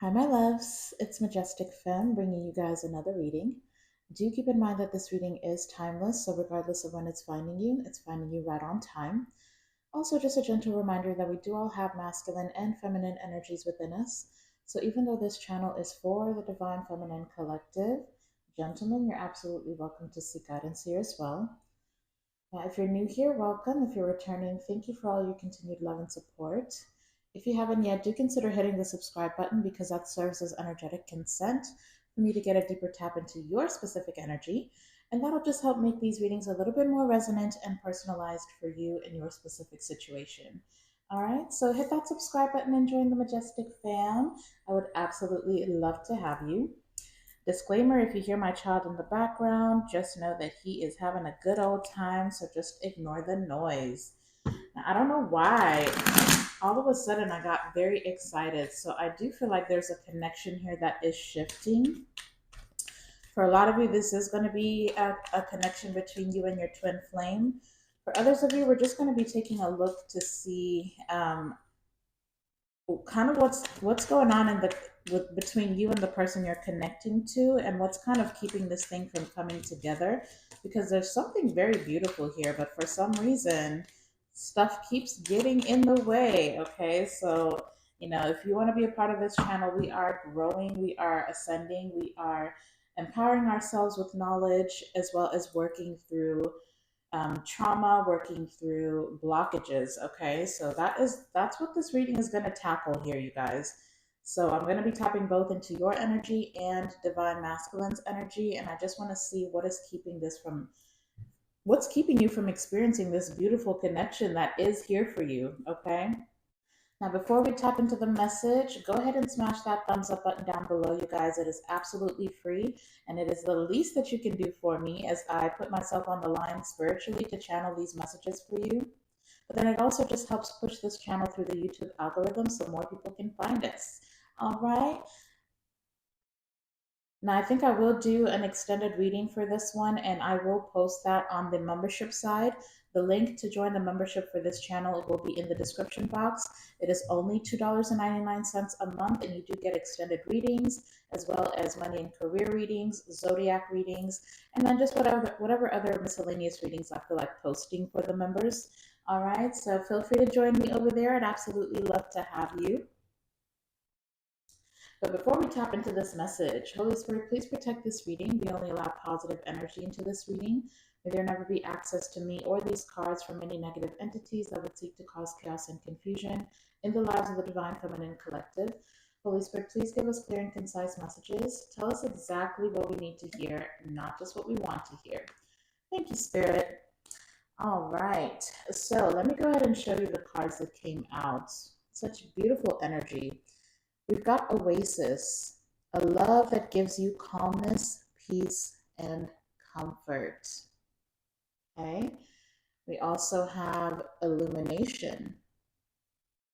Hi, my loves. It's Majestic Femme bringing you guys another reading. Do keep in mind that this reading is timeless, so regardless of when it's finding you right on time. Also, just a gentle reminder that we do all have masculine and feminine energies within us. So, even though this channel is for the Divine Feminine Collective, gentlemen, you're absolutely welcome to seek guidance here as well. If you're new here, welcome. If you're returning, thank you for all your continued love and support. If you haven't yet, do consider hitting the subscribe button because that serves as energetic consent for me to get a deeper tap into your specific energy. And that'll just help make these readings a little bit more resonant and personalized for you and your specific situation. All right, so hit that subscribe button and join the Majestic fam. I would absolutely love to have you. Disclaimer, if you hear my child in the background, just know that he is having a good old time, so just ignore the noise. Now, I don't know why. All of a sudden, I got very excited. So I do feel like there's a connection here that is shifting. For a lot of you, this is going to be a connection between you and your twin flame. For others of you, we're just going to be taking a look to see kind of what's going on in between you and the person you're connecting to, and what's kind of keeping this thing from coming together, because there's something very beautiful here, but for some reason stuff keeps getting in the way. Okay, so if you want to be a part of this channel, we are growing, we are ascending, we are empowering ourselves with knowledge, as well as working through trauma, working through blockages. Okay, so that's what this reading is going to tackle here, you guys. So I'm going to be tapping both into your energy and divine masculine's energy, and I just want to see what's keeping you from experiencing this beautiful connection that is here for you. Okay, now, before we tap into the message, go ahead and smash that thumbs up button down below, you guys. It is absolutely free, and it is the least that you can do for me as I put myself on the line spiritually to channel these messages for you. But then it also just helps push this channel through the YouTube algorithm so more people can find us. All right. Now, I think I will do an extended reading for this one, and I will post that on the membership side. The link to join the membership for this channel will be in the description box. It is only $2.99 a month, and you do get extended readings, as well as money and career readings, zodiac readings, and then just whatever other miscellaneous readings I feel like posting for the members. All right, so feel free to join me over there. I'd absolutely love to have you. But before we tap into this message, Holy Spirit, please protect this reading. We only allow positive energy into this reading. May there never be access to me or these cards from any negative entities that would seek to cause chaos and confusion in the lives of the Divine Feminine Collective. Holy Spirit, please give us clear and concise messages. Tell us exactly what we need to hear, not just what we want to hear. Thank you, Spirit. All right, so let me go ahead and show you the cards that came out. Such beautiful energy. We've got Oasis, a love that gives you calmness, peace, and comfort. Okay. We also have Illumination,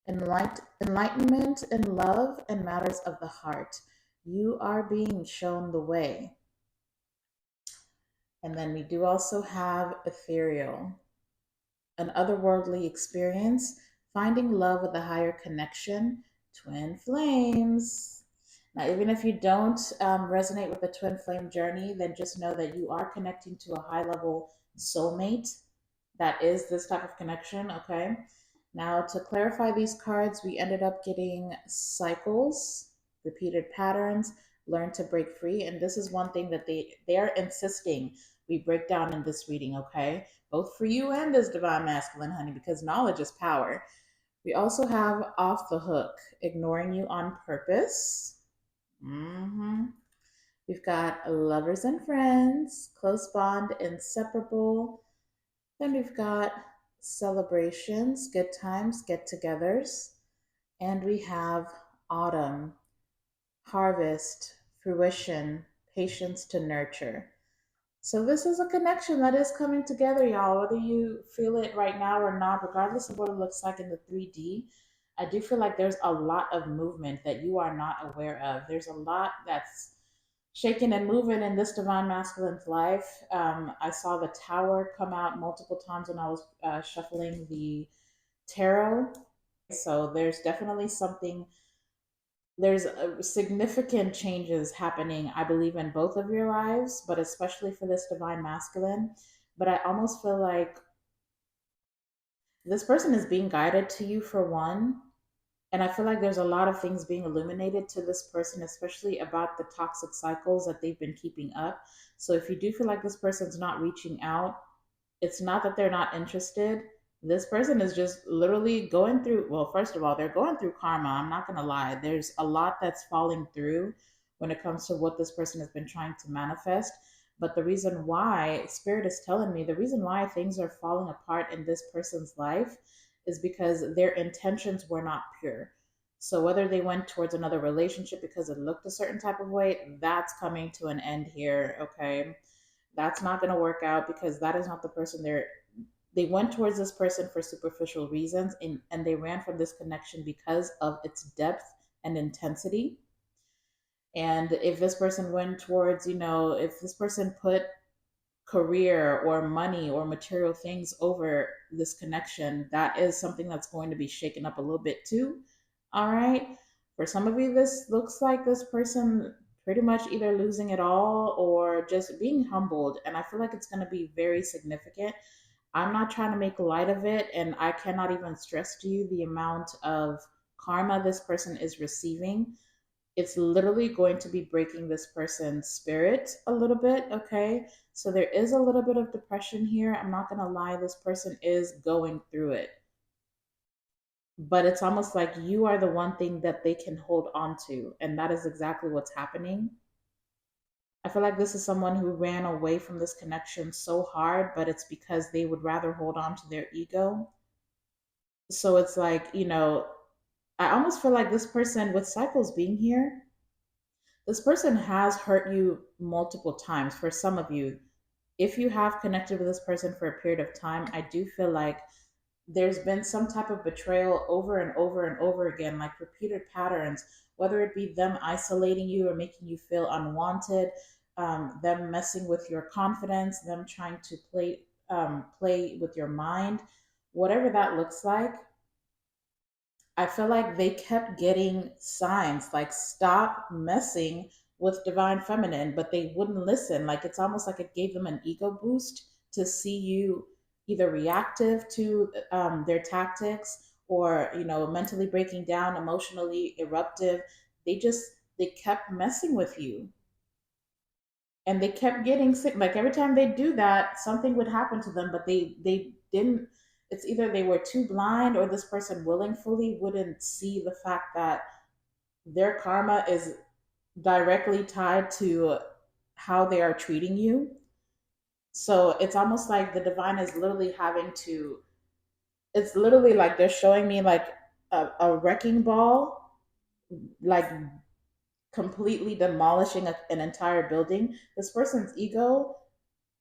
enlightenment and love and matters of the heart. You are being shown the way. And then we do also have Ethereal, an otherworldly experience, finding love with a higher connection, twin flames. Now, even if you don't resonate with the twin flame journey, then just know that you are connecting to a high level soulmate. That is this type of connection, okay? Now, to clarify these cards, we ended up getting cycles, repeated patterns, learn to break free. And this is one thing that they're insisting we break down in this reading, okay? Both for you and this divine masculine, honey, because knowledge is power. We also have off the hook, ignoring you on purpose. We've got lovers and friends, close bond, inseparable. Then we've got celebrations, good times, get togethers. And we have autumn, harvest, fruition, patience to nurture. So this is a connection that is coming together, y'all, whether you feel it right now or not, regardless of what it looks like in the 3D. I do feel like there's a lot of movement that you are not aware of. There's a lot that's shaking and moving in this divine masculine's life. I saw the tower come out multiple times when I was shuffling the tarot. So there's definitely something there's significant changes happening, I believe, in both of your lives, but especially for this divine masculine. But I almost feel like this person is being guided to you for one. And I feel like there's a lot of things being illuminated to this person, especially about the toxic cycles that they've been keeping up. So if you do feel like this person's not reaching out, it's not that they're not interested. This person is just literally going through, well, first of all, they're going through karma. I'm not going to lie. There's a lot that's falling through when it comes to what this person has been trying to manifest. But the reason why, Spirit is telling me, the reason why things are falling apart in this person's life is because their intentions were not pure. So whether they went towards another relationship because it looked a certain type of way, that's coming to an end here, okay? That's not going to work out because that is not the person they went towards this person for superficial reasons, and they ran from this connection because of its depth and intensity. And if this person went towards, if this person put career or money or material things over this connection, that is something that's going to be shaken up a little bit too. All right. For some of you, this looks like this person pretty much either losing it all or just being humbled. And I feel like it's going to be very significant. I'm not trying to make light of it. And I cannot even stress to you the amount of karma this person is receiving. It's literally going to be breaking this person's spirit a little bit, okay? So there is a little bit of depression here. I'm not going to lie, this person is going through it. But it's almost like you are the one thing that they can hold on to. And that is exactly what's happening. I feel like this is someone who ran away from this connection so hard, but it's because they would rather hold on to their ego. So it's like, I almost feel like this person, with cycles being here, this person has hurt you multiple times. For some of you, if you have connected with this person for a period of time, I do feel like there's been some type of betrayal over and over and over again, like repeated patterns, whether it be them isolating you or making you feel unwanted, them messing with your confidence, them trying to play with your mind, whatever that looks like. I feel like they kept getting signs like stop messing with divine feminine, but they wouldn't listen. Like it's almost like it gave them an ego boost to see you either reactive to their tactics or mentally breaking down, emotionally eruptive. They kept messing with you, and they kept getting sick. Like every time they do that, something would happen to them, but they didn't. It's either they were too blind or this person willingly wouldn't see the fact that their karma is directly tied to how they are treating you. So it's almost like the divine is literally having to. It's literally like they're showing me like a wrecking ball, like completely demolishing an entire building. This person's ego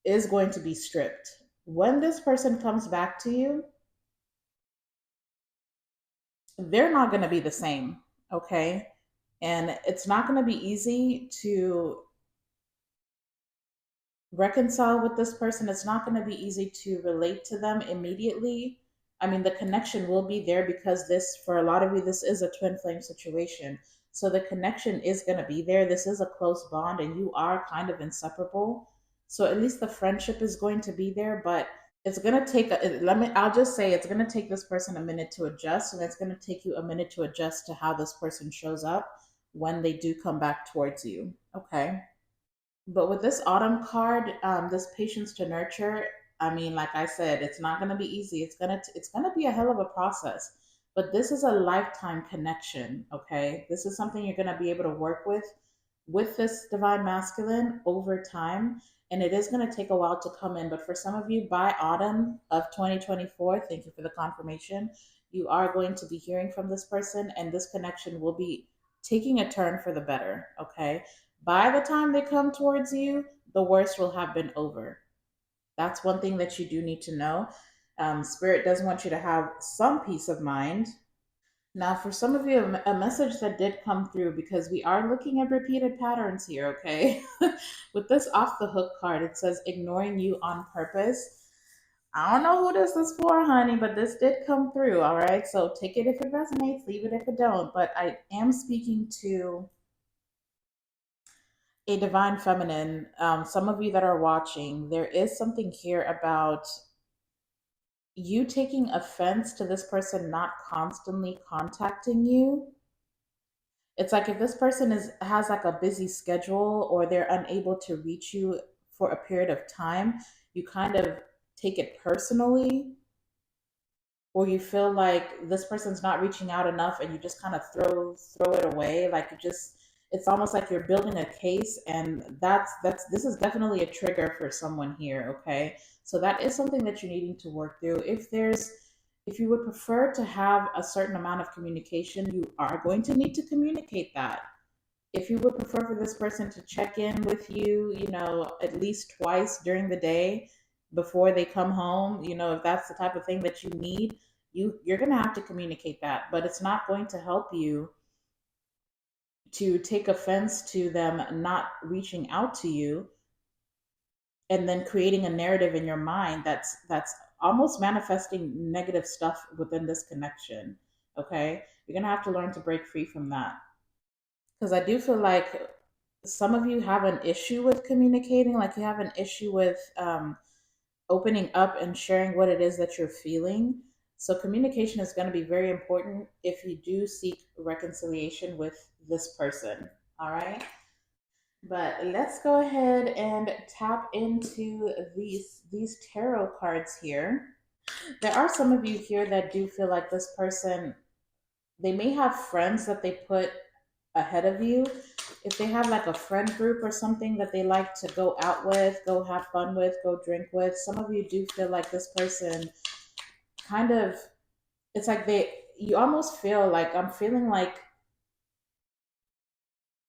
is going to be stripped. When this person comes back to you, they're not going to be the same, okay? And it's not going to be easy to reconcile with this person. It's not going to be easy to relate to them immediately. I mean, the connection will be there because this, for a lot of you, this is a twin flame situation. So the connection is going to be there. This is a close bond, and you are kind of inseparable. So at least the friendship is going to be there, but it's going to take I'll just say it's going to take this person a minute to adjust, and it's going to take you a minute to adjust to how this person shows up when they do come back towards you, okay? But with this autumn card, this patience to nurture, I mean, like I said, it's not going to be easy. It's gonna be a hell of a process. But this is a lifetime connection. Okay, this is something you're going to be able to work with this divine masculine over time, and it is going to take a while to come in. But for some of you, by autumn of 2024, thank you for the confirmation. You are going to be hearing from this person, and this connection will be taking a turn for the better. Okay, by the time they come towards you, the worst will have been over. That's one thing that you do need to know. Spirit does want you to have some peace of mind. Now, for some of you, a message that did come through, because we are looking at repeated patterns here, okay? With this off the hook card, it says ignoring you on purpose. I don't know who this is for, honey, but this did come through. All right. So take it if it resonates, leave it if it don't. But I am speaking to a divine feminine. Some of you that are watching, there is something here about you taking offense to this person not constantly contacting you. It's like if this person has like a busy schedule or they're unable to reach you for a period of time, you kind of take it personally, or you feel like this person's not reaching out enough and you just kind of throw it away. Like you just, it's almost like you're building a case, and that's this is definitely a trigger for someone here. Okay, so that is something that you're needing to work through. If you would prefer to have a certain amount of communication, you are going to need to communicate that. If you would prefer for this person to check in with you, at least twice during the day before they come home, if that's the type of thing that you need, you're going to have to communicate that. But it's not going to help you to take offense to them not reaching out to you and then creating a narrative in your mind that's almost manifesting negative stuff within this connection. Okay, you're going to have to learn to break free from that, because I do feel like some of you have an issue with communicating, like you have an issue with opening up and sharing what it is that you're feeling. So, communication is going to be very important if you do seek reconciliation with this person. All right. But let's go ahead and tap into these tarot cards here. There are some of you here that do feel like this person, they may have friends that they put ahead of you. If they have like a friend group or something that they like to go out with, go have fun with, go drink with, some of you do feel like this person kind of, it's like you almost feel like, I'm feeling like,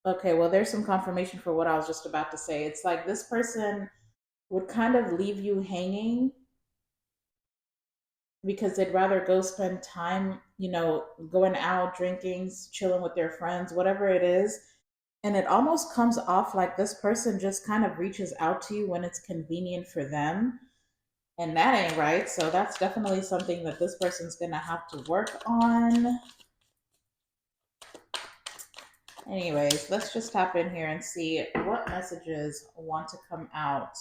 okay, well, there's some confirmation for what I was just about to say. It's like this person would kind of leave you hanging because they'd rather go spend time, going out, drinking, chilling with their friends, whatever it is. And it almost comes off like this person just kind of reaches out to you when it's convenient for them. And that ain't right. So that's definitely something that this person's going to have to work on. Anyways, let's just tap in here and see what messages want to come out.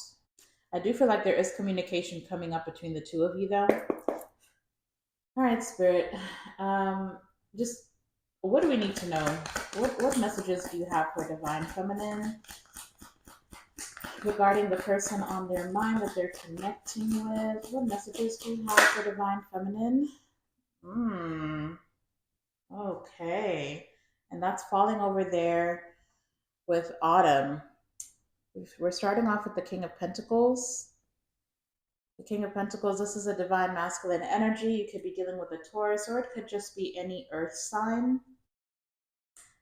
I do feel like there is communication coming up between the two of you, though. All right, Spirit. Just what do we need to know? What messages do you have for Divine Feminine regarding the person on their mind that they're connecting with? What messages do you have for Divine Feminine? Okay. And that's falling over there with Autumn. We're starting off with the King of Pentacles. The King of Pentacles, this is a divine masculine energy. You could be dealing with a Taurus, or it could just be any earth sign.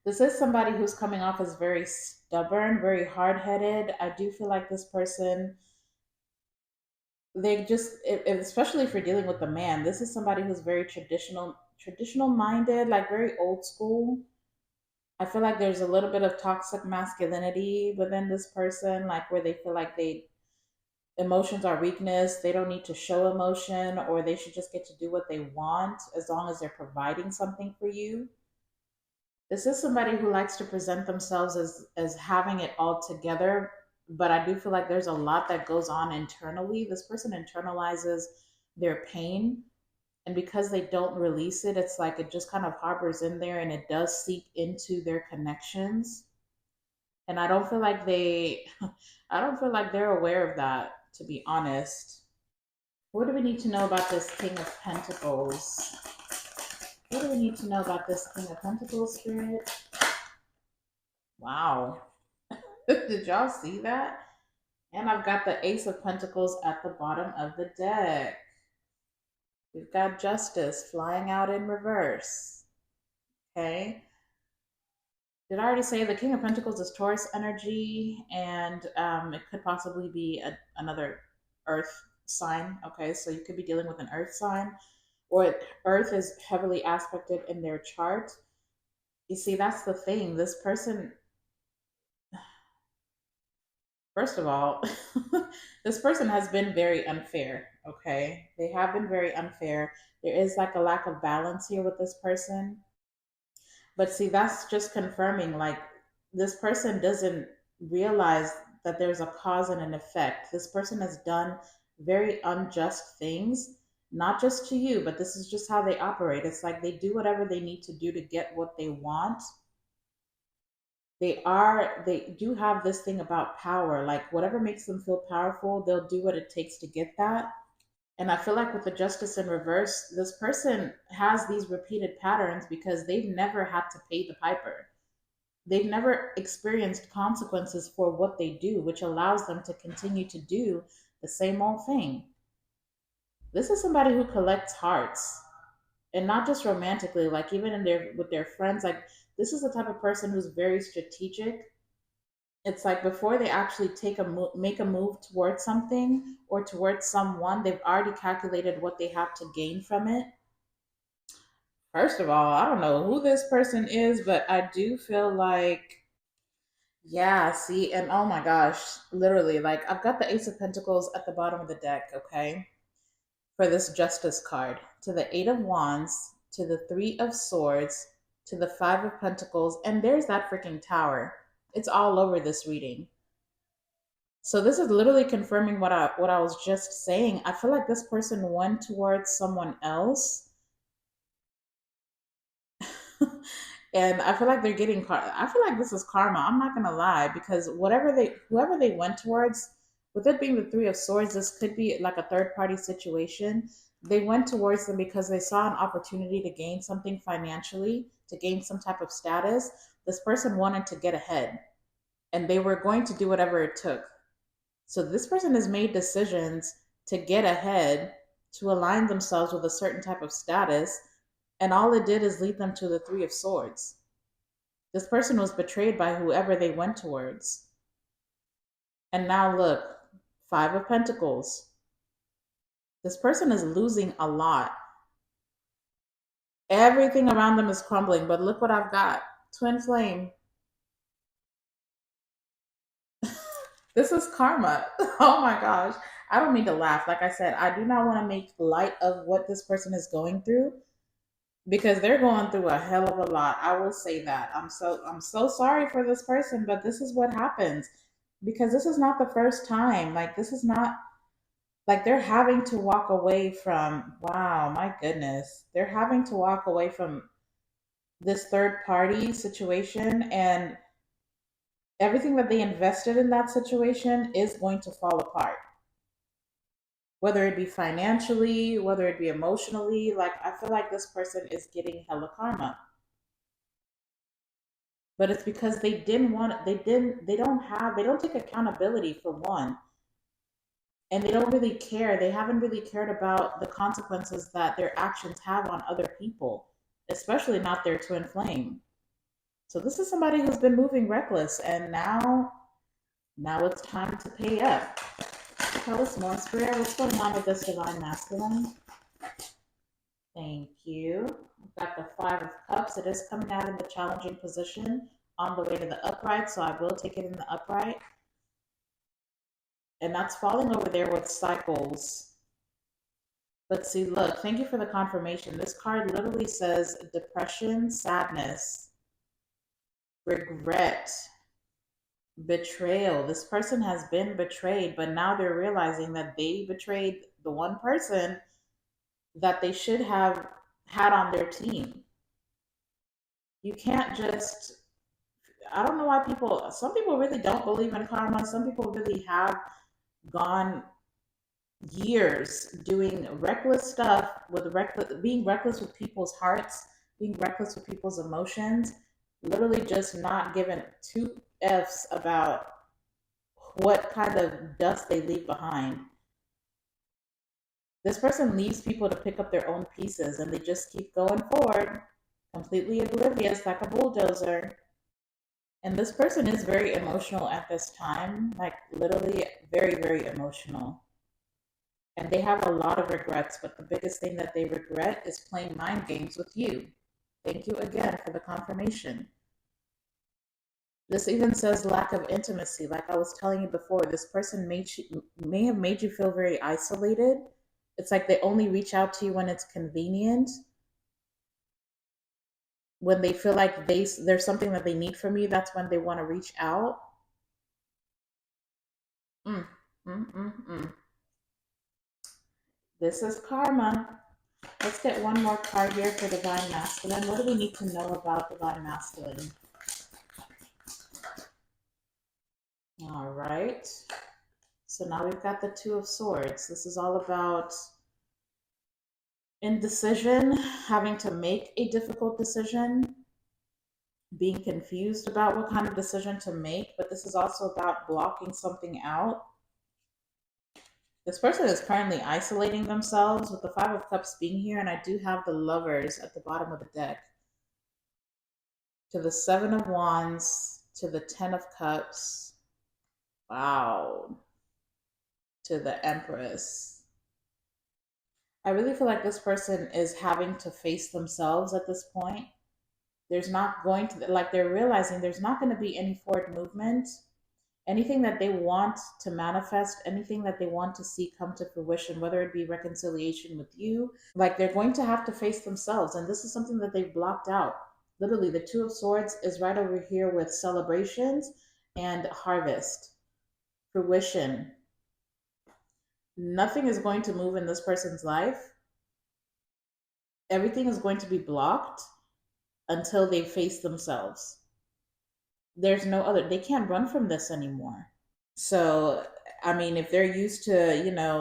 This is somebody who's coming off as very stubborn, very hard-headed. I do feel like this person, they just, especially if you're dealing with a man, this is somebody who's very traditional minded, like very old school. I feel like there's a little bit of toxic masculinity within this person, like where they feel like emotions are weakness, they don't need to show emotion, or they should just get to do what they want as long as they're providing something for you. This is somebody who likes to present themselves as having it all together, but I do feel like there's a lot that goes on internally. This person internalizes their pain, and because they don't release it, it's like it just kind of harbors in there and it does seep into their connections. And I don't feel like I don't feel like they're aware of that, to be honest. What do we need to know about this King of Pentacles? What do we need to know about this King of Pentacles, Spirit? Wow. Did y'all see that? And I've got the Ace of Pentacles at the bottom of the deck. We've got Justice flying out in reverse. Okay. Did I already say the King of Pentacles is Taurus energy, and it could possibly be another Earth sign? Okay, so you could be dealing with an Earth sign, or Earth is heavily aspected in their chart. You see, that's the thing. This person, first of all, this person has been very unfair. Okay, they have been very unfair. There is like a lack of balance here with this person. But see, that's just confirming like this person doesn't realize that there's a cause and an effect. This person has done very unjust things, not just to you, but this is just how they operate. It's like they do whatever they need to do to get what they want. They do have this thing about power. Like whatever makes them feel powerful, they'll do what it takes to get that. And I feel like with the justice in reverse, this person has these repeated patterns because they've never had to pay the piper. They've never experienced consequences for what they do, which allows them to continue to do the same old thing. This is somebody who collects hearts, and not just romantically, like even in their with their friends. Like this is the type of person who's very strategic. It's like before they actually make a move towards something or towards someone, they've already calculated what they have to gain from it. First of all, I don't know who this person is, but I do feel like, yeah, see, and oh my gosh, literally, like I've got the Ace of Pentacles at the bottom of the deck, okay, for this Justice card, to the Eight of Wands, to the Three of Swords, to the Five of Pentacles, and there's that freaking tower. It's all over this reading. So this is literally confirming what I was just saying. I feel like this person went towards someone else, and I feel like they're getting. I feel like this is karma. I'm not gonna lie, because whoever they went towards, with it being the Three of Swords, this could be like a third party situation. They went towards them because they saw an opportunity to gain something financially, to gain some type of status. This person wanted to get ahead, and they were going to do whatever it took. So this person has made decisions to get ahead, to align themselves with a certain type of status, and all it did is lead them to the Three of Swords. This person was betrayed by whoever they went towards. And now look, Five of Pentacles. This person is losing a lot. Everything around them is crumbling, but look what I've got. Twin flame. This is karma. Oh my gosh. I don't mean to laugh. Like I said, I do not want to make light of what this person is going through, because they're going through a hell of a lot. I will say that. I'm so sorry for this person, but this is what happens, because this is not the first time. Like this is not like they're having to walk away from, wow, my goodness. They're having to walk away from this third party situation, and everything that they invested in that situation is going to fall apart, whether it be financially, whether it be emotionally. Like I feel like this person is getting hella karma, but it's because they didn't want, they don't take accountability for one, and they don't really care. They haven't really cared about the consequences that their actions have on other people, especially not their twin flame. So this is somebody who's been moving reckless, and now it's time to pay up. Tell us more, Spirit. What's going on with this divine masculine? Thank you. We've got the Five of Cups. It is coming out in the challenging position on the way to the upright, so I will take it in the upright. And that's falling over there with cycles. But see, look, thank you for the confirmation. This card literally says depression, sadness, regret, betrayal. This person has been betrayed, but now they're realizing that they betrayed the one person that they should have had on their team. You can't just, I don't know why some people really don't believe in karma. Some people really have gone years doing reckless stuff being reckless with people's hearts, being reckless with people's emotions, literally just not giving two F's about what kind of dust they leave behind. This person leaves people to pick up their own pieces, and they just keep going forward, completely oblivious, like a bulldozer. And this person is very emotional at this time, like literally very, very emotional. And they have a lot of regrets, but the biggest thing that they regret is playing mind games with you. Thank you again for the confirmation. This even says lack of intimacy. Like I was telling you before, this person may have made you feel very isolated. It's like they only reach out to you when it's convenient, when they feel like there's something that they need from you. That's when they want to reach out. Mm, mm, mm, mm. This is karma. Let's get one more card here for Divine Masculine. What do we need to know about Divine Masculine? All right. So now we've got the Two of Swords. This is all about indecision, having to make a difficult decision, being confused about what kind of decision to make, but this is also about blocking something out. This person is currently isolating themselves with the Five of Cups being here, and I do have the Lovers at the bottom of the deck. To the Seven of Wands, to the Ten of Cups. Wow. To the Empress. I really feel like this person is having to face themselves at this point. There's not going to, like, they're realizing there's not going to be any forward movement. Anything that they want to manifest, anything that they want to see come to fruition, whether it be reconciliation with you, like, they're going to have to face themselves. And this is something that they've blocked out. Literally, the Two of Swords is right over here with celebrations and harvest, fruition. Nothing is going to move in this person's life. Everything is going to be blocked until they face themselves. There's no other, they can't run from this anymore. So, I mean, if they're used to,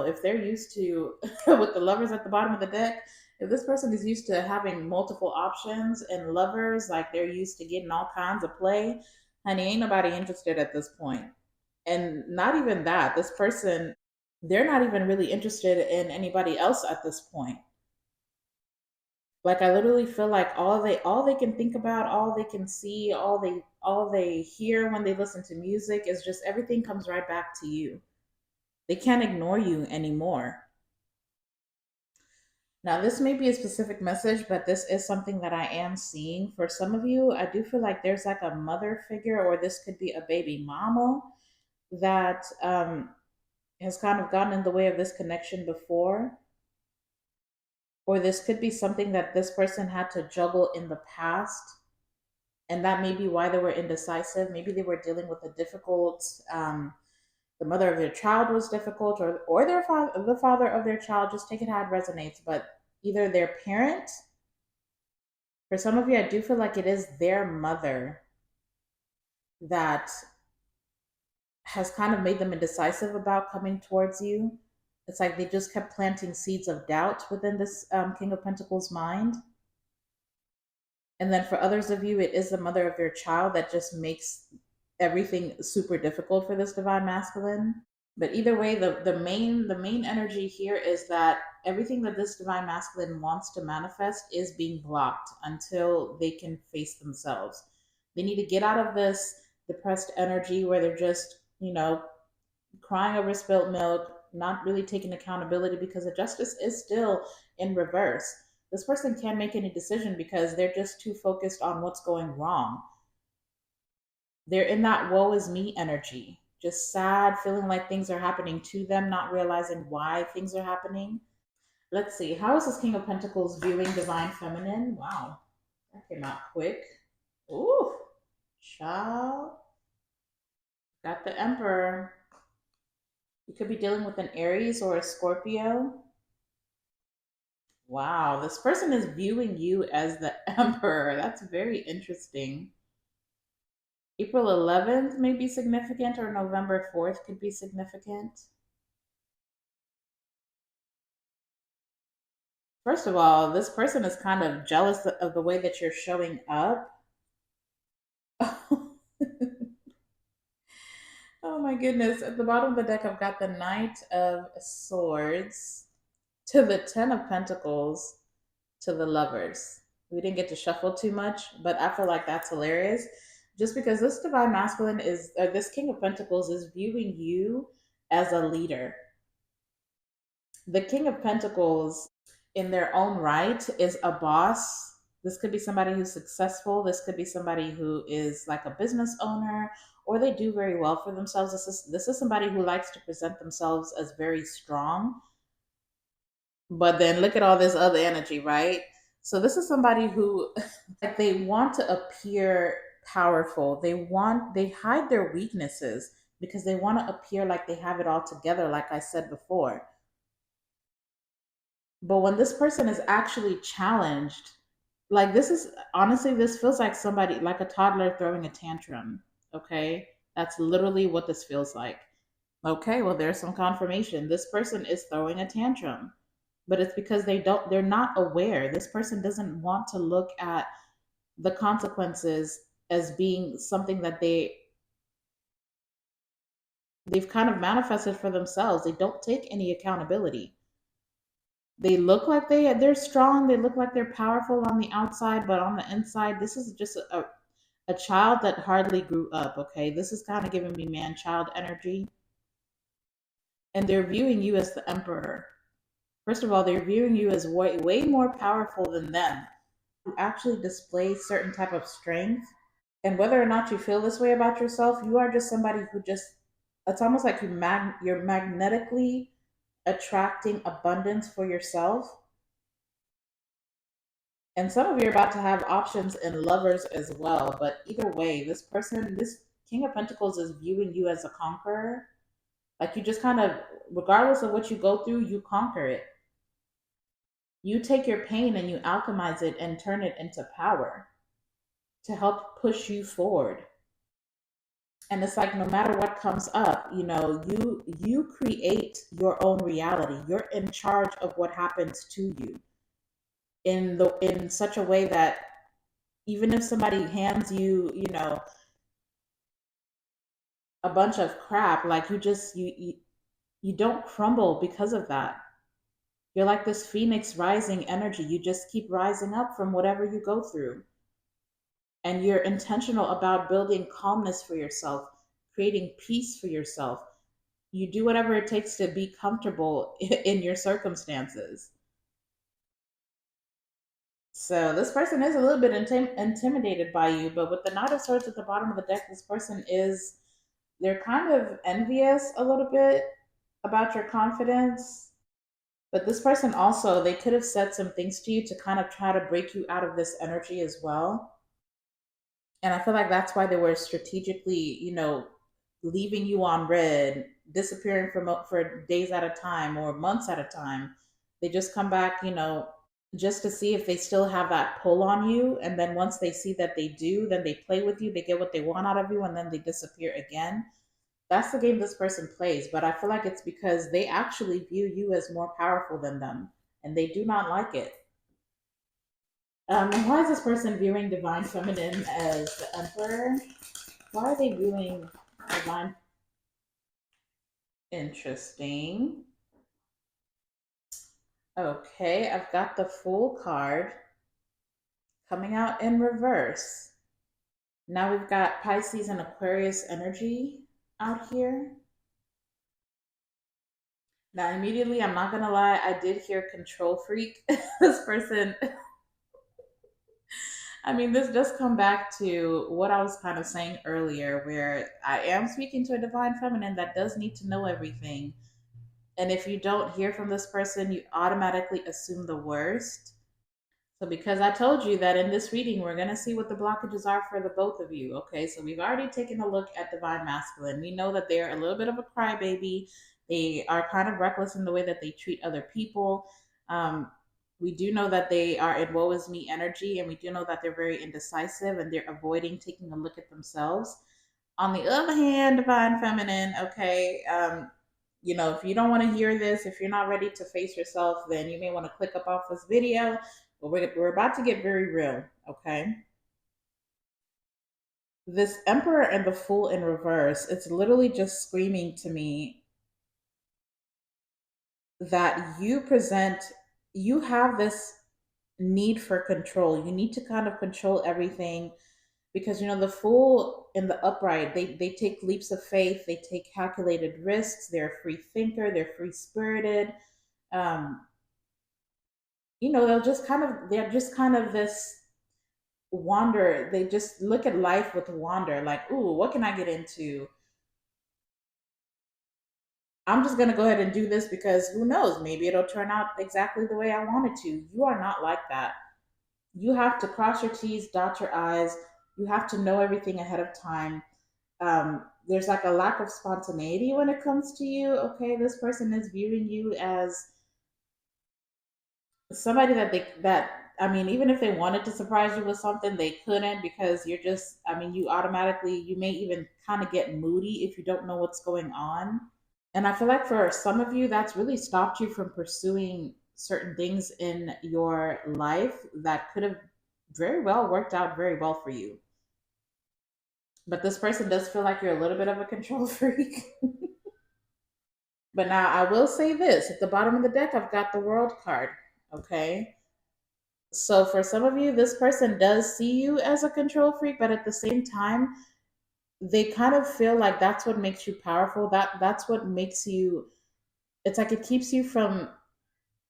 if they're used to, with the Lovers at the bottom of the deck, if this person is used to having multiple options and lovers, like they're used to getting all kinds of play, honey, ain't nobody interested at this point. And not even that, this person, they're not even really interested in anybody else at this point. Like, I literally feel like all they can think about, all they can see, all they hear when they listen to music is just everything comes right back to you. They can't ignore you anymore. Now, this may be a specific message, but this is something that I am seeing. For some of you, I do feel like there's like a mother figure, or this could be a baby mama that has kind of gotten in the way of this connection before. Or this could be something that this person had to juggle in the past. And that may be why they were indecisive. Maybe they were dealing with a difficult, the mother of their child was difficult, or the father of their child. Just take it how it resonates. But either their parent, for some of you, I do feel like it is their mother that has kind of made them indecisive about coming towards you. It's like they just kept planting seeds of doubt within this King of Pentacles mind. And then for others of you, it is the mother of your child that just makes everything super difficult for this Divine Masculine. But either way, the main energy here is that everything that this Divine Masculine wants to manifest is being blocked until they can face themselves. They need to get out of this depressed energy where they're just, crying over spilt milk, not really taking accountability, because the justice is still in reverse. This person can't make any decision because they're just too focused on what's going wrong. They're in that woe is me energy, just sad, feeling like things are happening to them, not realizing why things are happening. Let's see, how is this King of Pentacles viewing Divine Feminine? Wow, that came out quick. Ooh, child. Got the Emperor. You could be dealing with an Aries or a Scorpio. Wow, this person is viewing you as the Emperor. That's very interesting. April 11th may be significant, or November 4th could be significant. First of all, this person is kind of jealous of the way that you're showing up. Oh my goodness. At the bottom of the deck, I've got the Knight of Swords to the Ten of Pentacles to the Lovers. We didn't get to shuffle too much, but I feel like that's hilarious. Just because this Divine Masculine this King of Pentacles is viewing you as a leader. The King of Pentacles, in their own right, is a boss. This could be somebody who's successful. This could be somebody who is like a business owner, or they do very well for themselves. This is somebody who likes to present themselves as very strong. But then look at all this other energy, right? So this is somebody who like they want to appear powerful. They hide their weaknesses because they want to appear like they have it all together, like I said before. But when this person is actually challenged, like this is honestly, this feels like somebody, like a toddler throwing a tantrum. Okay. That's literally what this feels like. Okay. Well, there's some confirmation. This person is throwing a tantrum, but it's because they're not aware. This person doesn't want to look at the consequences as being something that they've kind of manifested for themselves. They don't take any accountability. They look like they're strong, they look like they're powerful on the outside, but on the inside this is just a child that hardly grew up. Okay, this is kind of giving me man child energy, and they're viewing you as the emperor. First of all, they're viewing you as way more powerful than them. You actually display certain type of strength, and whether or not you feel this way about yourself, you are just somebody who just, it's almost like you're magnetically attracting abundance for yourself. And some of you are about to have options in lovers as well. But either way, this person, this King of Pentacles, is viewing you as a conqueror. Like you just kind of, regardless of what you go through, you conquer it. You take your pain and you alchemize it and turn it into power to help push you forward. And it's like no matter what comes up, you create your own reality. You're in charge of what happens to you in such a way that even if somebody hands you, a bunch of crap, like you don't crumble because of that. You're like this phoenix rising energy. You just keep rising up from whatever you go through. And you're intentional about building calmness for yourself, creating peace for yourself. You do whatever it takes to be comfortable in your circumstances. So this person is a little bit intimidated by you, but with the Knight of Swords at the bottom of the deck, this person is, they're kind of envious a little bit about your confidence. But this person also, they could have said some things to you to kind of try to break you out of this energy as well. And I feel like that's why they were strategically, leaving you on red, disappearing for days at a time or months at a time. They just come back, just to see if they still have that pull on you. And then once they see that they do, then they play with you, they get what they want out of you, and then they disappear again. That's the game this person plays. But I feel like it's because they actually view you as more powerful than them, and they do not like it. And why is this person viewing divine feminine as the emperor? Why are they viewing divine? Interesting. Okay, I've got the Fool card coming out in reverse. Now we've got Pisces and Aquarius energy out here. Now, immediately, I'm not gonna lie, I did hear control freak. This person, I mean, this does come back to what I was kind of saying earlier, where I am speaking to a divine feminine that does need to know everything. And if you don't hear from this person, you automatically assume the worst. So, because I told you that in this reading, we're going to see what the blockages are for the both of you. Okay, so we've already taken a look at divine masculine. We know that they're a little bit of a crybaby. They are kind of reckless in the way that they treat other people. Um, we do know that they are in woe is me energy, and we do know that they're very indecisive and they're avoiding taking a look at themselves. On the other hand, divine feminine, okay, if you don't want to hear this, if you're not ready to face yourself, then you may want to click up off this video. But we're about to get very real, okay? This Emperor and the Fool in reverse, it's literally just screaming to me that you have this need for control. You need to kind of control everything because, the Fool in the upright, they take leaps of faith, they take calculated risks, they're a free thinker, they're free spirited. Um, they're just kind of this wander. They just look at life with wonder, like, ooh, what can I get into? I'm just going to go ahead and do this because who knows, maybe it'll turn out exactly the way I want it to. You are not like that. You have to cross your T's, dot your I's. You have to know everything ahead of time. There's like a lack of spontaneity when it comes to you. Okay, this person is viewing you as somebody that I mean, even if they wanted to surprise you with something, they couldn't because you're just. I mean, you automatically you may even kind of get moody if you don't know what's going on. And I feel like for some of you, that's really stopped you from pursuing certain things in your life that could have very well worked out very well for you. But this person does feel like you're a little bit of a control freak. But now I will say this at the bottom of the deck, I've got the world card. Okay. So for some of you, this person does see you as a control freak, but at the same time, they kind of feel like that's what makes you powerful. That's what makes you it's like it keeps you from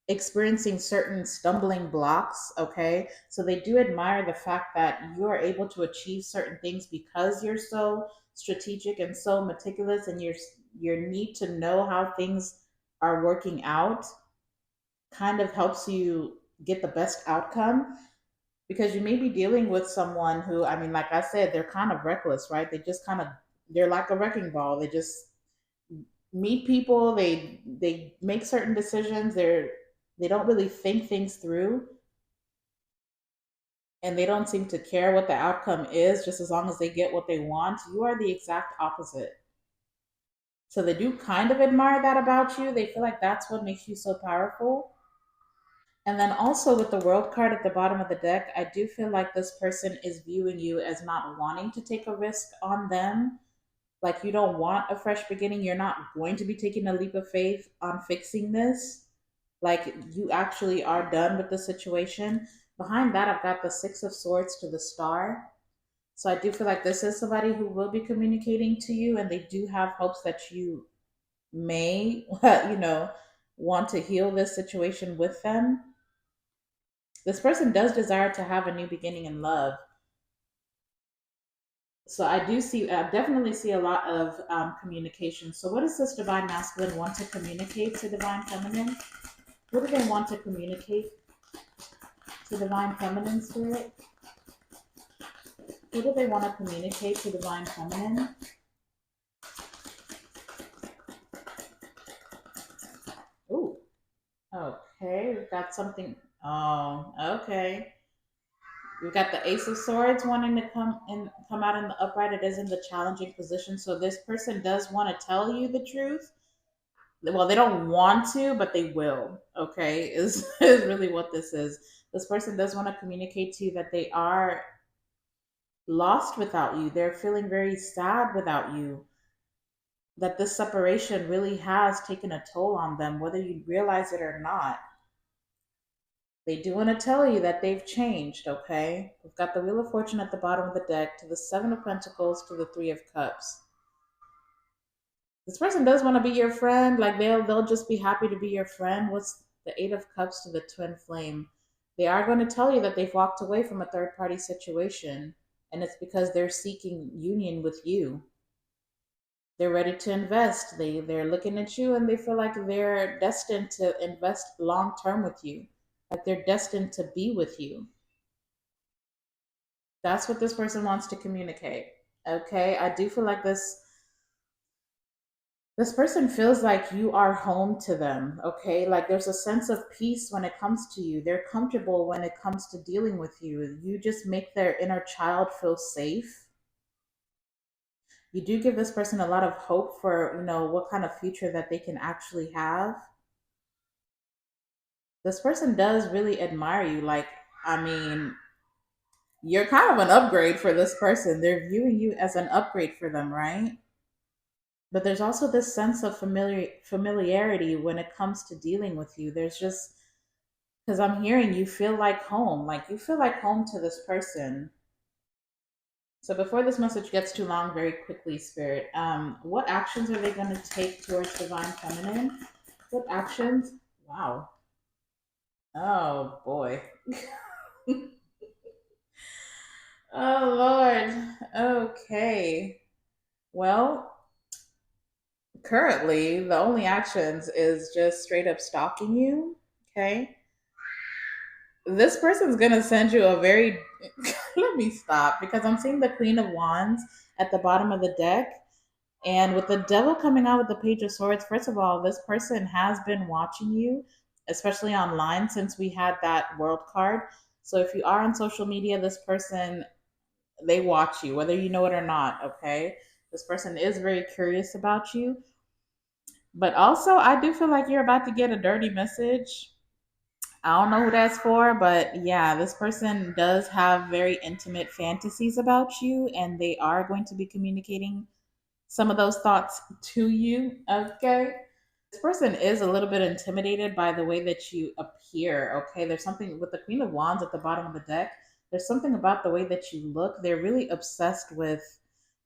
experiencing certain stumbling blocks. Okay, so they do admire the fact that you are able to achieve certain things because you're so strategic and so meticulous, and your need to know how things are working out kind of helps you get the best outcome, because you may be dealing with someone who, I mean, like I said, they're kind of reckless, right? They just kind of they're like a wrecking ball. They just meet people, they make certain decisions, they don't really think things through, and they don't seem to care what the outcome is just as long as they get what they want. You are the exact opposite. So they do kind of admire that about you. They feel like that's what makes you so powerful. And then also with the world card at the bottom of the deck, I do feel like this person is viewing you as not wanting to take a risk on them. Like you don't want a fresh beginning. You're not going to be taking a leap of faith on fixing this. Like you actually are done with the situation. Behind that, I've got the Six of Swords to the Star. So I do feel like this is somebody who will be communicating to you, and they do have hopes that you may, want to heal this situation with them. This person does desire to have a new beginning in love. So I definitely see a lot of communication. So what does this divine masculine want to communicate to divine feminine? What do they want to communicate to divine feminine spirit? What do they want to communicate to divine feminine? Ooh, okay. We've got something. Oh, okay. We've got the Ace of Swords wanting to come out in the upright. It is in the challenging position. So this person does want to tell you the truth. Well, they don't want to, but they will. Okay, is really what this is. This person does want to communicate to you that they are lost without you. They're feeling very sad without you, that this separation really has taken a toll on them, whether you realize it or not. They do want to tell you that they've changed, okay? We've got the Wheel of Fortune at the bottom of the deck, to the Seven of Pentacles, to the Three of Cups. This person does want to be your friend, like they'll just be happy to be your friend. What's the Eight of Cups to the Twin Flame? They are going to tell you that they've walked away from a third party situation, and it's because they're seeking union with you. They're ready to invest. They're looking at you and they feel like they're destined to invest long term with you. Like they're destined to be with you. That's what this person wants to communicate. Okay? I do feel like this person feels like you are home to them. Okay? Like there's a sense of peace when it comes to you. They're comfortable when it comes to dealing with you. You just make their inner child feel safe. You do give this person a lot of hope for, what kind of future that they can actually have. This person does really admire you. Like, I mean, you're kind of an upgrade for this person. They're viewing you as an upgrade for them, right? But there's also this sense of familiarity when it comes to dealing with you. There's just because I'm hearing you feel like you feel like home to this person. So before this message gets too long, very quickly, Spirit, what actions are they going to take towards divine feminine? What actions? Wow. Oh boy. Oh Lord. Okay. Well, Currently, the only actions is just straight up stalking you. Okay. This person's going to send you a very. Let me stop because I'm seeing the Queen of Wands at the bottom of the deck. And with the devil coming out with the Page of Swords, first of all, this person has been watching you, especially online since we had that world card. So if you are on social media, this person, they watch you, whether you know it or not, okay? This person is very curious about you. But also, I do feel like you're about to get a dirty message. I don't know who that's for, but yeah, this person does have very intimate fantasies about you, and they are going to be communicating some of those thoughts to you. Okay. This person is a little bit intimidated by the way that you appear. Okay. There's something with the Queen of Wands at the bottom of the deck. There's something about the way that you look. They're really obsessed with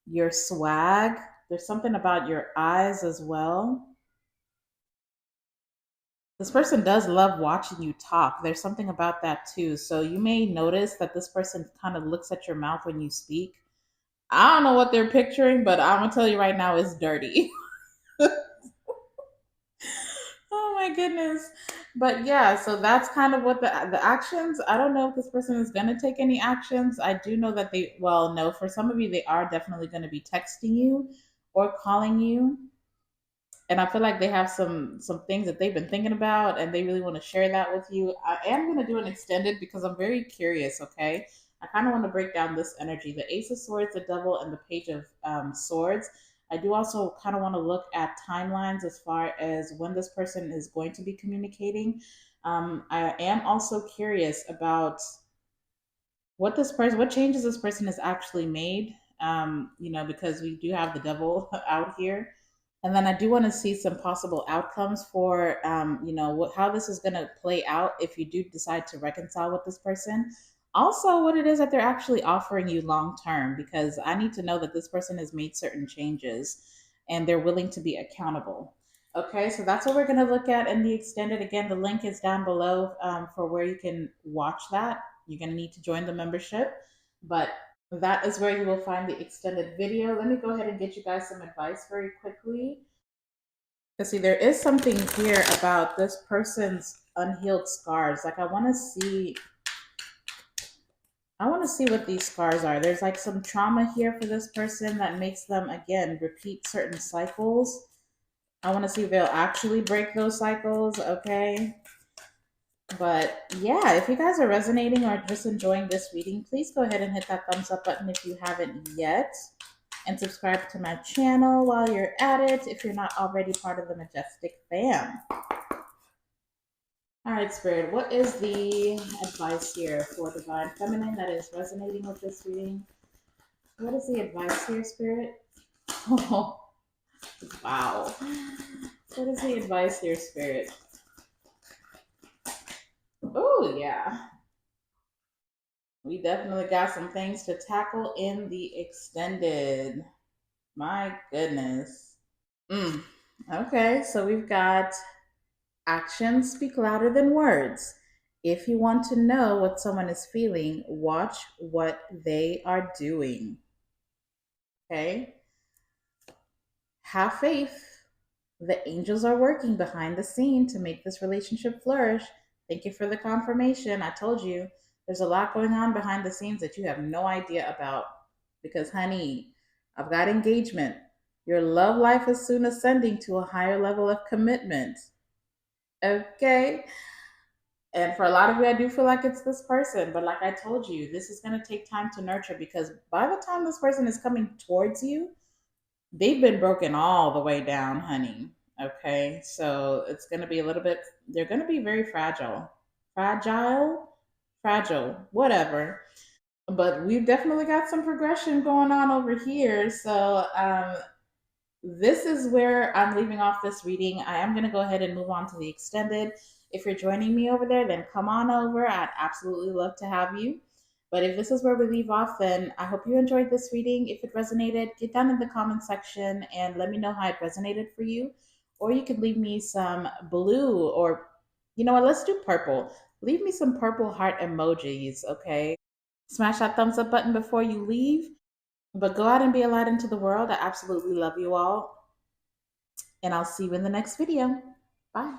your swag. There's something about your eyes as well. This person does love watching you talk. There's something about that too. So you may notice that this person kind of looks at your mouth when you speak. I don't know what they're picturing, but I'm gonna tell you right now, it's dirty. Oh my goodness. But yeah, so that's kind of what the actions. I don't know if this person is going to take any actions. I do know that they, well, no, for some of you they are definitely going to be texting you or calling you, and I feel like they have some things that they've been thinking about and they really want to share that with you. I am going to do an extended because I'm very curious, okay? I kind of want to break down this energy, the Ace of Swords, the Devil, and the Page of Swords. I do also kind of want to look at timelines as far as when this person is going to be communicating. I am also curious about what changes this person has actually made. Because we do have the devil out here, and then I do want to see some possible outcomes for, how this is going to play out if you do decide to reconcile with this person. Also, what it is that they're actually offering you long term, because I need to know that this person has made certain changes and they're willing to be accountable. Okay, so that's what we're going to look at in the extended. Again, the link is down below for where you can watch that. You're going to need to join the membership, but that is where you will find the extended video. Let me go ahead and get you guys some advice very quickly. Because see, there is something here about this person's unhealed scars. Like I want to see what these scars are. There's like some trauma here for this person that makes them again repeat certain cycles. I want to see if they'll actually break those cycles, okay? But yeah, if you guys are resonating or just enjoying this reading, please go ahead and hit that thumbs up button if you haven't yet. And subscribe to my channel while you're at it if you're not already part of the Majestic fam. All right, Spirit, what is the advice here for Divine Feminine that is resonating with this reading? What is the advice here, Spirit? Oh, wow. What is the advice here, Spirit? Oh, yeah. We definitely got some things to tackle in the extended. My goodness. Okay, so we've got actions speak louder than words. If you want to know what someone is feeling, watch what they are doing. Okay? Have faith. The angels are working behind the scene to make this relationship flourish. Thank you for the confirmation. I told you there's a lot going on behind the scenes that you have no idea about. Because, honey, I've got engagement. Your love life is soon ascending to a higher level of commitment. Okay? And for a lot of you, I do feel like it's this person. But like I told you, this is going to take time to nurture because by the time this person is coming towards you, they've been broken all the way down, honey. Okay. So it's going to be a little bit, they're going to be very fragile. Fragile, whatever. But we've definitely got some progression going on over here. So, this is where I'm leaving off this reading. I am going to go ahead and move on to the extended. If you're joining me over there, then come on over. I'd absolutely love to have you. But if this is where we leave off, then I hope you enjoyed this reading. If it resonated, get down in the comment section and let me know how it resonated for you. Or you could leave me some blue, or you know what, let's do purple. Leave me some purple heart emojis, okay? Smash that thumbs up button before you leave. But go out and be a light into the world. I absolutely love you all. And I'll see you in the next video. Bye.